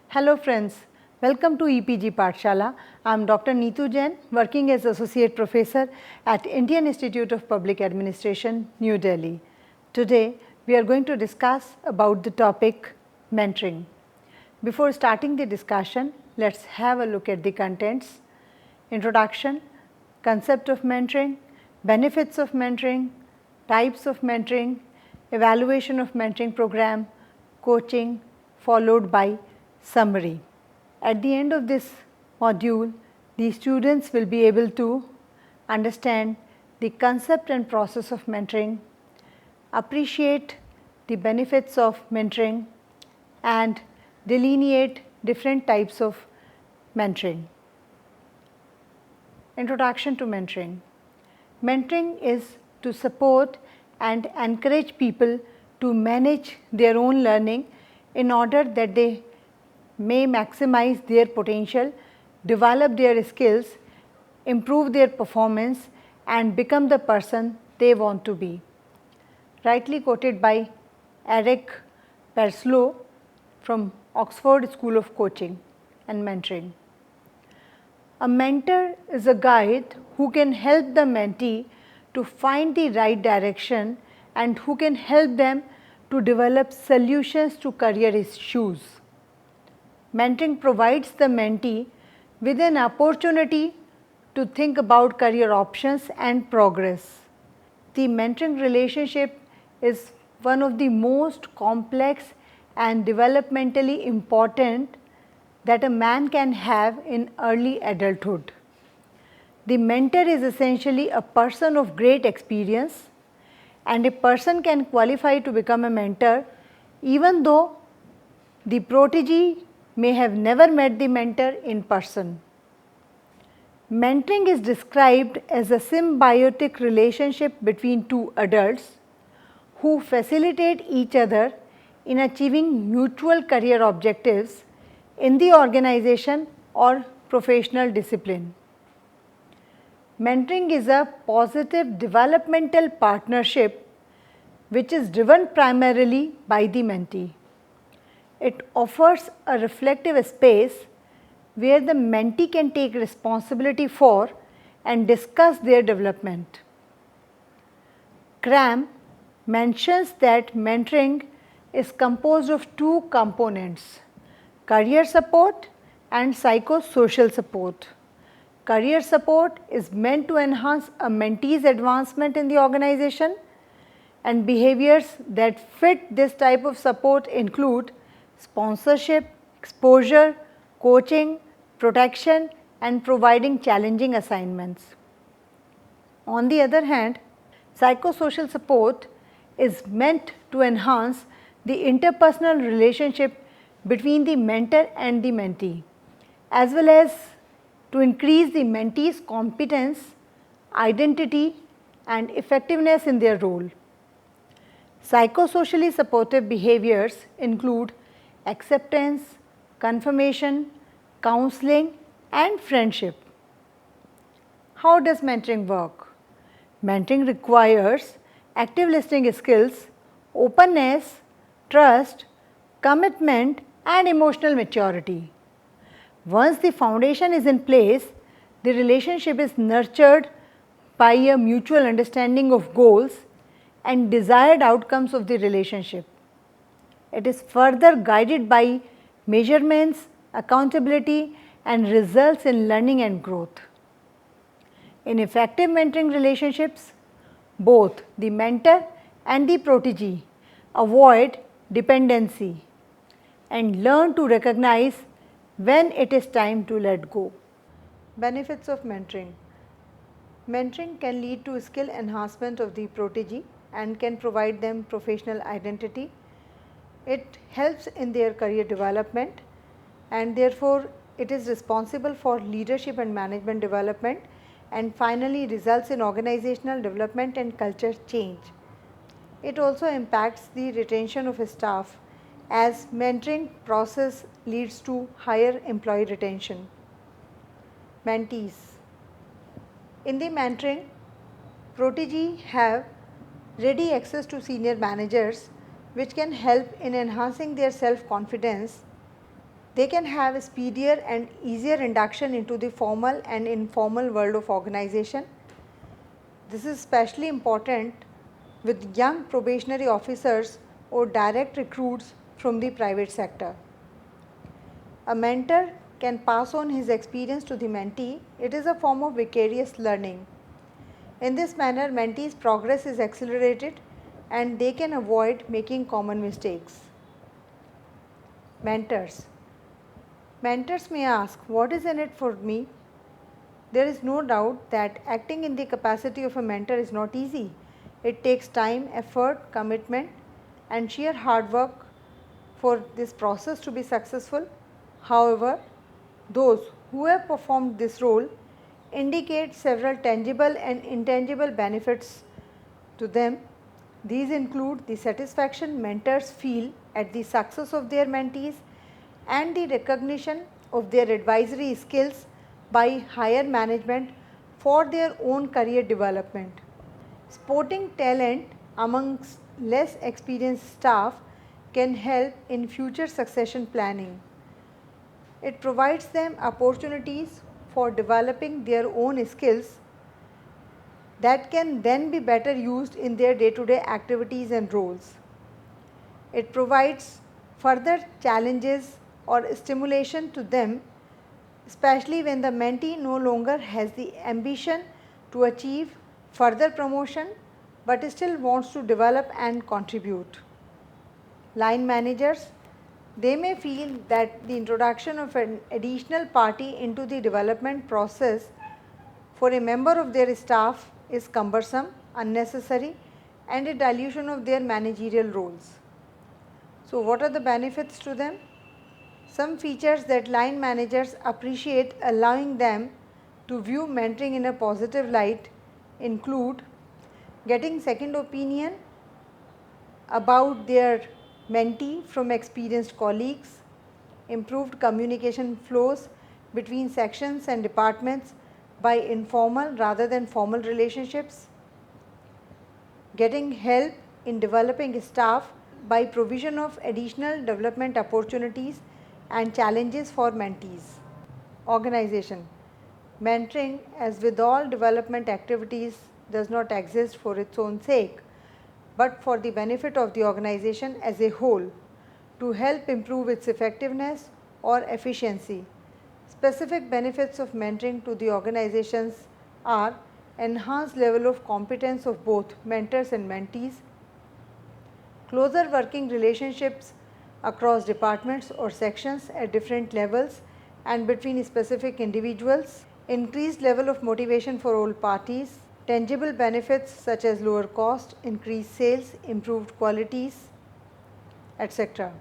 Hello friends, welcome to EPG Pathshala. I am Dr. Neetu Jain, working as Associate Professor at Indian Institute of Public Administration, New Delhi. Today we are going to discuss about the topic mentoring. Before starting the discussion, let's have a look at the contents. Introduction, concept of mentoring, benefits of mentoring, types of mentoring, evaluation of mentoring program, coaching, followed by summary. At the end of this module, the students will be able to understand the concept and process of mentoring, appreciate the benefits of mentoring, and delineate different types of mentoring. Introduction to mentoring. Mentoring is to support and encourage people to manage their own learning in order that they may maximize their potential, develop their skills, improve their performance, and become the person they want to be. Rightly quoted by Eric Perslow from Oxford School of Coaching and Mentoring. A mentor is a guide who can help the mentee to find the right direction and who can help them to develop solutions to career issues. Mentoring provides the mentee with an opportunity to think about career options and progress. The mentoring relationship is one of the most complex and developmentally important that a man can have in early adulthood. The mentor is essentially a person of great experience, and a person can qualify to become a mentor even though the protege may have never met the mentor in person. Mentoring is described as a symbiotic relationship between two adults who facilitate each other in achieving mutual career objectives in the organization or professional discipline. Mentoring is a positive developmental partnership which is driven primarily by the mentee. It offers a reflective space where the mentee can take responsibility for and discuss their development. Cram mentions that mentoring is composed of two components: career support and psychosocial support. Career support is meant to enhance a mentee's advancement in the organization, and behaviors that fit this type of support include sponsorship, exposure, coaching, protection, and providing challenging assignments. On the other hand, psychosocial support is meant to enhance the interpersonal relationship between the mentor and the mentee, as well as to increase the mentee's competence, identity, and effectiveness in their role. Psychosocially supportive behaviors include acceptance, confirmation, counseling, and friendship. How does mentoring work? Mentoring requires active listening skills, openness, trust, commitment, and emotional maturity. Once the foundation is in place, the relationship is nurtured by a mutual understanding of goals and desired outcomes of the relationship. It is further guided by measurements, accountability, and results in learning and growth. In effective mentoring relationships, both the mentor and the protege avoid dependency and learn to recognize when it is time to let go. Benefits of mentoring. Mentoring can lead to skill enhancement of the protege and can provide them professional identity. It helps in their career development, and therefore it is responsible for leadership and management development, and finally results in organizational development and culture change. It also impacts the retention of staff, as mentoring process leads to higher employee retention. Mentees. In the mentoring, protege have ready access to senior managers which can help in enhancing their self-confidence. They can have a speedier and easier induction into the formal and informal world of organization. This is especially important with young probationary officers or direct recruits from the private sector. A mentor can pass on his experience to the mentee. It is a form of vicarious learning. In this manner, mentees' progress is accelerated and they can avoid making common mistakes. Mentors. Mentors may ask, what is in it for me? There is no doubt that acting in the capacity of a mentor is not easy. It takes time, effort, commitment, and sheer hard work for this process to be successful. However, those who have performed this role indicate several tangible and intangible benefits to them. These include the satisfaction mentors feel at the success of their mentees and the recognition of their advisory skills by higher management for their own career development. Spotting talent amongst less experienced staff can help in future succession planning. It provides them opportunities for developing their own skills that can then be better used in their day-to-day activities and roles. It provides further challenges or stimulation to them, especially when the mentee no longer has the ambition to achieve further promotion but still wants to develop and contribute. Line managers, they may feel that the introduction of an additional party into the development process for a member of their staff is cumbersome, unnecessary, and a dilution of their managerial roles. So, what are the benefits to them? Some features that line managers appreciate allowing them to view mentoring in a positive light include getting second opinion about their mentee from experienced colleagues, improved communication flows between sections and departments by informal rather than formal relationships, getting help in developing staff by provision of additional development opportunities and challenges for mentees. Organization. Mentoring, as with all development activities, does not exist for its own sake, but for the benefit of the organization as a whole, to help improve its effectiveness or efficiency. Specific benefits of mentoring to the organizations are enhanced level of competence of both mentors and mentees, closer working relationships across departments or sections at different levels and between specific individuals, increased level of motivation for all parties, tangible benefits such as lower cost, increased sales, improved qualities, etc.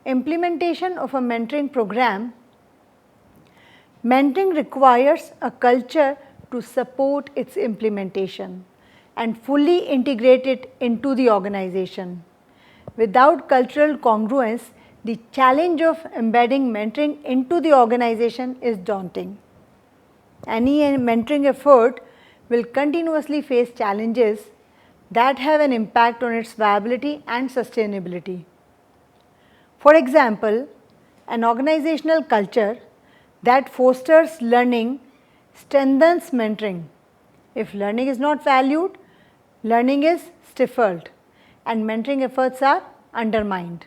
Implementation of a mentoring program. Mentoring requires a culture to support its implementation and fully integrate it into the organization. Without cultural congruence, the challenge of embedding mentoring into the organization is daunting. Any mentoring effort will continuously face challenges that have an impact on its viability and sustainability. For example, an organizational culture that fosters learning strengthens mentoring. If learning is not valued, learning is stifled and mentoring efforts are undermined.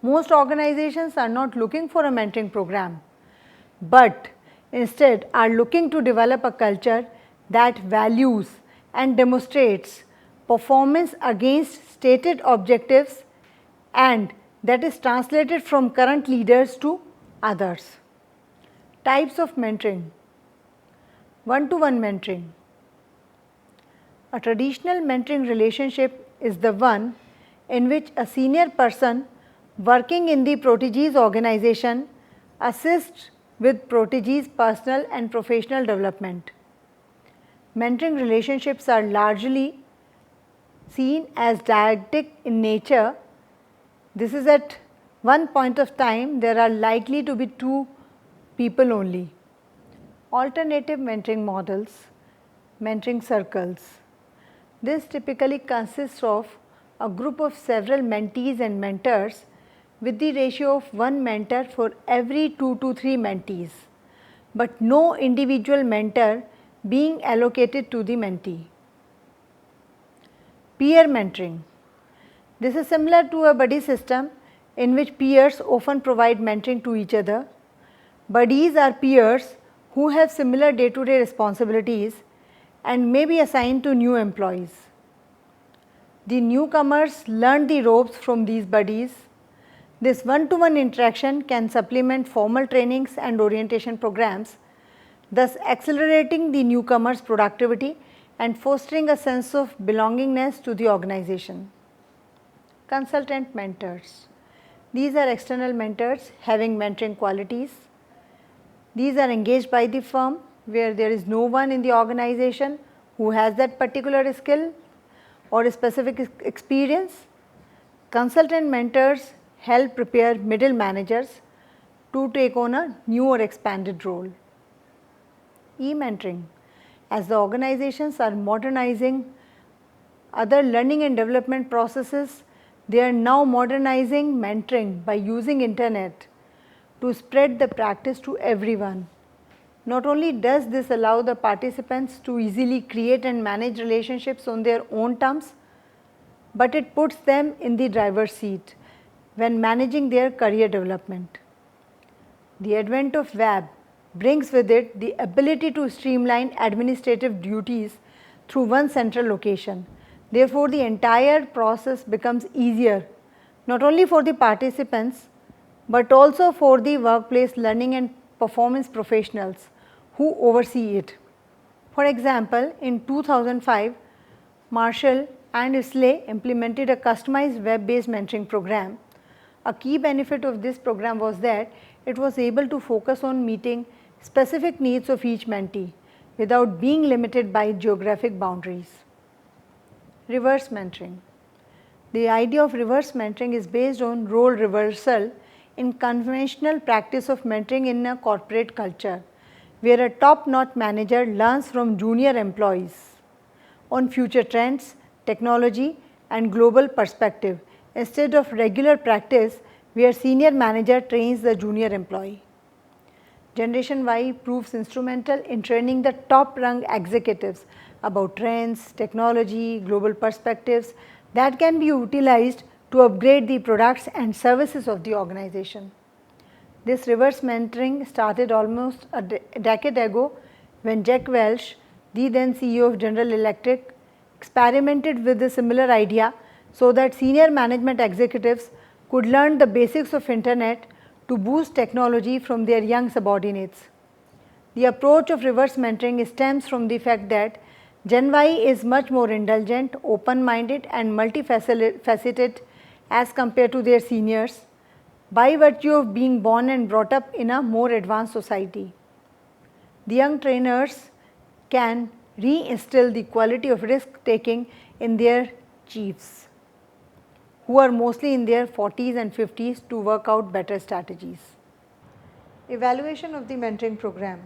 Most organizations are not looking for a mentoring program, but instead are looking to develop a culture that values and demonstrates performance against stated objectives and that is translated from current leaders to others. Types of mentoring. One-to-one mentoring. A traditional mentoring relationship is the one in which a senior person working in the protege's organization assists with protege's personal and professional development. Mentoring relationships are largely seen as didactic in nature. This is at one point of time there are likely to be two people only. Alternative mentoring models, mentoring circles. This typically consists of a group of several mentees and mentors with the ratio of one mentor for every 2 to 3 mentees, but no individual mentor being allocated to the mentee. Peer mentoring. This is similar to a buddy system in which peers often provide mentoring to each other. Buddies are peers who have similar day-to-day responsibilities and may be assigned to new employees. The newcomers learn the ropes from these buddies. This one-to-one interaction can supplement formal trainings and orientation programs, thus accelerating the newcomers' productivity and fostering a sense of belongingness to the organization. Consultant mentors. These are external mentors having mentoring qualities. These are engaged by the firm where there is no one in the organization who has that particular skill or a specific experience. Consultant mentors help prepare middle managers to take on a new or expanded role. E-mentoring. As the organizations are modernizing other learning and development processes, they are now modernizing mentoring by using internet to spread the practice to everyone. Not only does this allow the participants to easily create and manage relationships on their own terms, but it puts them in the driver's seat when managing their career development. The advent of web brings with it the ability to streamline administrative duties through one central location. Therefore, the entire process becomes easier not only for the participants but also for the workplace learning and performance professionals who oversee it. For example, in 2005, Marshall and Islay implemented a customized web-based mentoring program. A key benefit of this program was that it was able to focus on meeting specific needs of each mentee without being limited by geographic boundaries. Reverse mentoring. The idea of reverse mentoring is based on role reversal in conventional practice of mentoring in a corporate culture, where a top-notch manager learns from junior employees on future trends, technology and global perspective instead of regular practice where senior manager trains the junior employee. Generation Y proves instrumental in training the top-rung executives about trends, technology, global perspectives that can be utilized to upgrade the products and services of the organization. This reverse mentoring started almost a decade ago when Jack Welch, the then CEO of General Electric, experimented with a similar idea so that senior management executives could learn the basics of internet to boost technology from their young subordinates. The approach of reverse mentoring stems from the fact that Gen Y is much more indulgent, open-minded and multifaceted as compared to their seniors by virtue of being born and brought up in a more advanced society. The young trainers can re-instill the quality of risk-taking in their chiefs, who are mostly in their 40s and 50s, to work out better strategies. Evaluation of the mentoring program.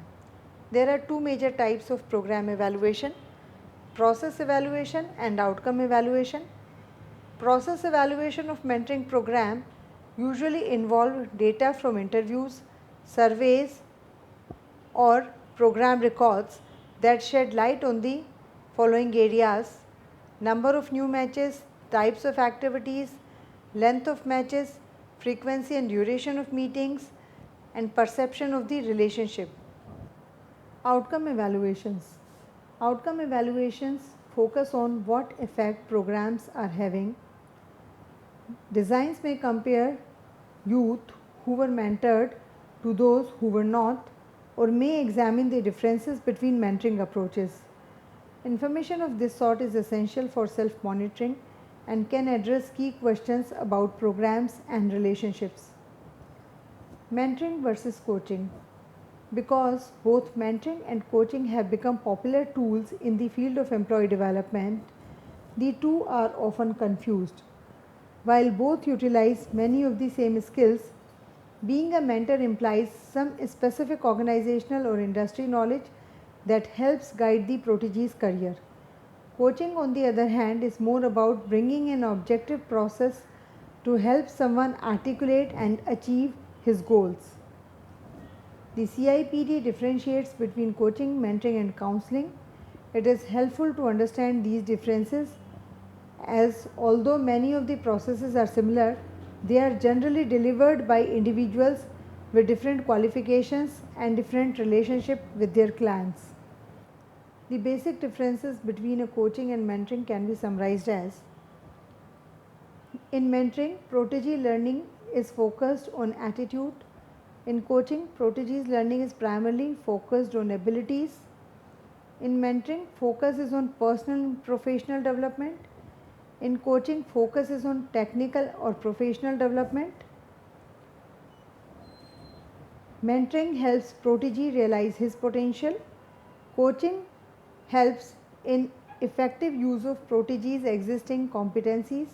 There are two major types of program evaluation: process evaluation and outcome evaluation. Process evaluation of mentoring program usually involve data from interviews, surveys or program records that shed light on the following areas: number of new matches, types of activities, length of matches, frequency and duration of meetings, and perception of the relationship. Outcome evaluations. Outcome evaluations focus on what effect programs are having. Designs may compare youth who were mentored to those who were not, or may examine the differences between mentoring approaches. Information of this sort is essential for self-monitoring and can address key questions about programs and relationships. Mentoring versus coaching. Because both mentoring and coaching have become popular tools in the field of employee development, the two are often confused. While both utilize many of the same skills, being a mentor implies some specific organizational or industry knowledge that helps guide the protege's career. Coaching, on the other hand, is more about bringing an objective process to help someone articulate and achieve his goals. The CIPD differentiates between coaching, mentoring, and counseling. It is helpful to understand these differences, as although many of the processes are similar, they are generally delivered by individuals with different qualifications and different relationship with their clients. The basic differences between a coaching and mentoring can be summarized as: in mentoring, protege learning is focused on attitude. In coaching, protege's learning is primarily focused on abilities. In mentoring, focus is on personal and professional development. In coaching, focus is on technical or professional development. Mentoring helps protege realize his potential. Coaching helps in effective use of protege's existing competencies.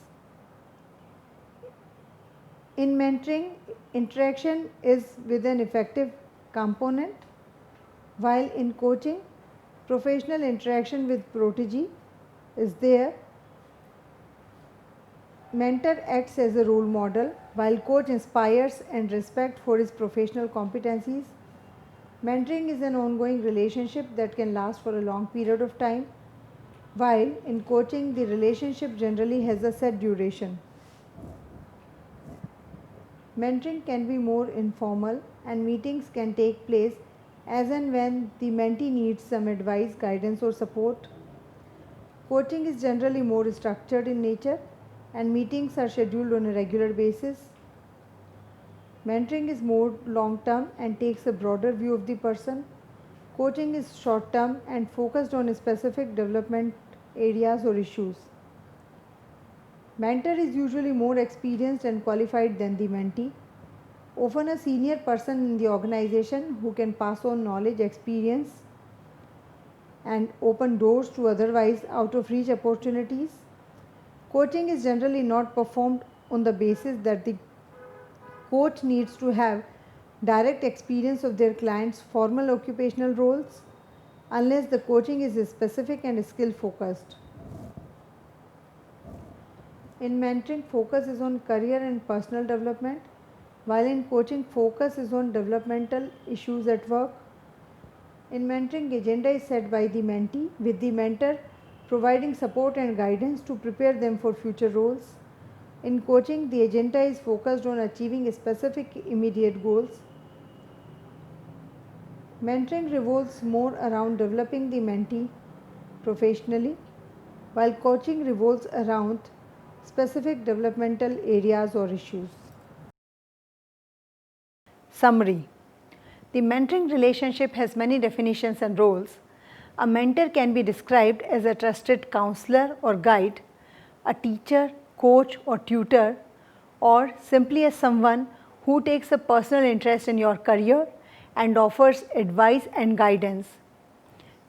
In mentoring, interaction is with an effective component, while in coaching, professional interaction with protege is there. Mentor acts as a role model, while coach inspires and respect for his professional competencies. Mentoring is an ongoing relationship that can last for a long period of time, while in coaching the relationship generally has a set duration. Mentoring can be more informal, and meetings can take place as and when the mentee needs some advice, guidance, or support. Coaching is generally more structured in nature, and meetings are scheduled on a regular basis. Mentoring is more long term and takes a broader view of the person. Coaching is short term and focused on specific development areas or issues. Mentor is usually more experienced and qualified than the mentee, often a senior person in the organization who can pass on knowledge, experience, and open doors to otherwise out of reach opportunities. Coaching is generally not performed on the basis that the coach needs to have direct experience of their client's formal occupational roles, unless the coaching is specific and skill focused. In mentoring, focus is on career and personal development, while in coaching, focus is on developmental issues at work. In mentoring, agenda is set by the mentee, with the mentor providing support and guidance to prepare them for future roles. In coaching, the agenda is focused on achieving specific immediate goals. Mentoring revolves more around developing the mentee professionally, while coaching revolves around specific developmental areas or issues. Summary: the mentoring relationship has many definitions and roles. A mentor can be described as a trusted counselor or guide, a teacher, coach, or tutor, or simply as someone who takes a personal interest in your career and offers advice and guidance.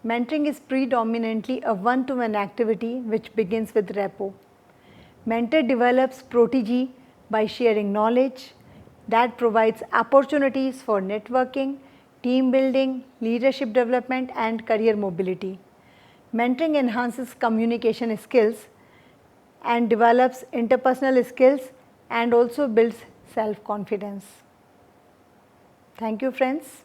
Mentoring is predominantly a one-to-one activity which begins with rapport. Mentor develops protege by sharing knowledge that provides opportunities for networking, team building, leadership development, and career mobility. Mentoring enhances communication skills and develops interpersonal skills and also builds self-confidence. Thank you, friends.